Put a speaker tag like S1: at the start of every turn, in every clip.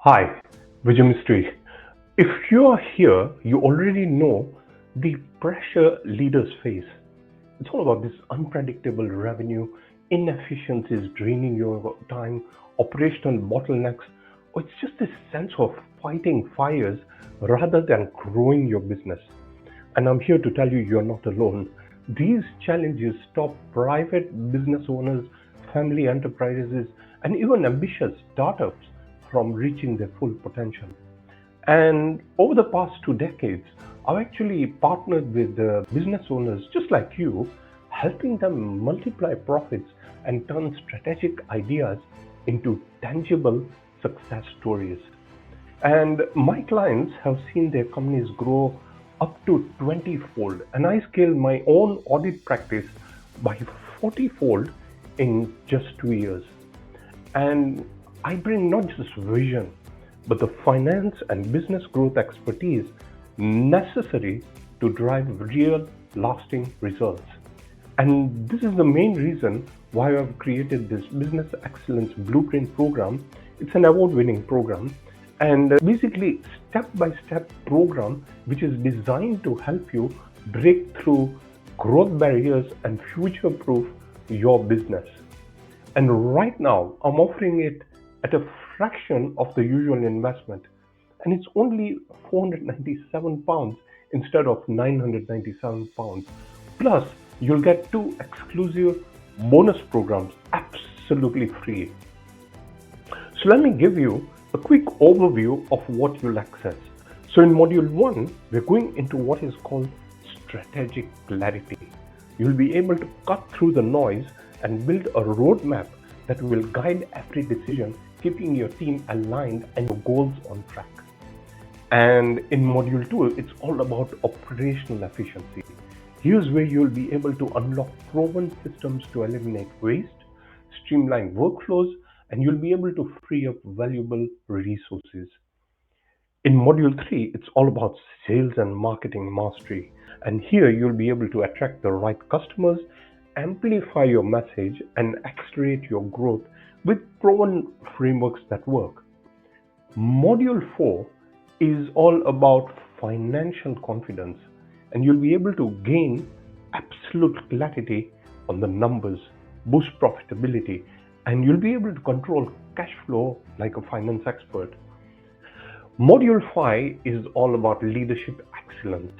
S1: Hi, Vijay Mystery. If you are here, you already know the pressure leaders face. It's all about this unpredictable revenue, inefficiencies draining your time, operational bottlenecks, or it's just this sense of fighting fires rather than growing your business. And I'm here to tell you you're not alone. These challenges stop private business owners, family enterprises, and even ambitious startups from reaching their full potential. And over the past 2 decades, I've actually partnered with business owners just like you, helping them multiply profits and turn strategic ideas into tangible success stories. And my clients have seen their companies grow up to 20-fold, and I scaled my own audit practice by 40-fold in just 2 years. And I bring not just vision, but the finance and business growth expertise necessary to drive real, lasting results. And this is the main reason why I've created this Business Excellence Blueprint program. It's an award winning program and basically step by step program which is designed to help you break through growth barriers and future proof your business. And right now, I'm offering it at a fraction of the usual investment. And it's only £497 instead of £997. Plus, you'll get two exclusive bonus programs absolutely free. So let me give you a quick overview of what you'll access. So in module 1, we're going into what is called strategic clarity. You'll be able to cut through the noise and build a roadmap that will guide every decision, keeping your team aligned and your goals on track. And in module 2, it's all about operational efficiency. Here's where you'll be able to unlock proven systems to eliminate waste, streamline workflows, and you'll be able to free up valuable resources. In module 3, it's all about sales and marketing mastery. And here you'll be able to attract the right customers, amplify your message, and accelerate your growth with proven frameworks that work. Module 4 is all about financial confidence, and you'll be able to gain absolute clarity on the numbers, boost profitability, and you'll be able to control cash flow like a finance expert. Module 5 is all about leadership excellence.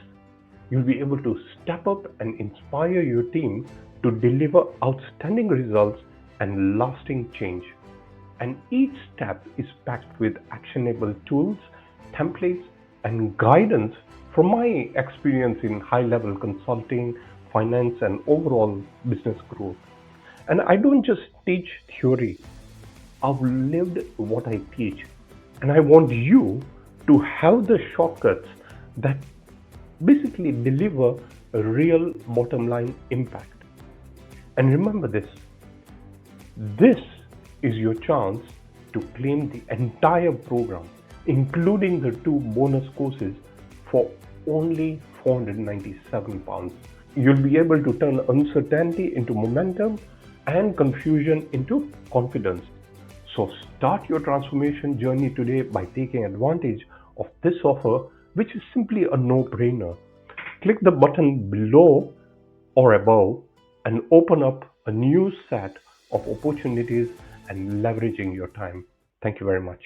S1: You'll be able to step up and inspire your team to deliver outstanding results and lasting change. And each step is packed with actionable tools, templates, and guidance from my experience in high-level consulting, finance, and overall business growth. And I don't just teach theory, I've lived what I teach. And I want you to have the shortcuts that basically deliver a real bottom line impact. And remember this is your chance to claim the entire program, including the two bonus courses, for only £497. You'll be able to turn uncertainty into momentum and confusion into confidence. So start your transformation journey today by taking advantage of this offer, which is simply a no-brainer. Click the button below or above and open up a new set of opportunities and leveraging your time. Thank you very much.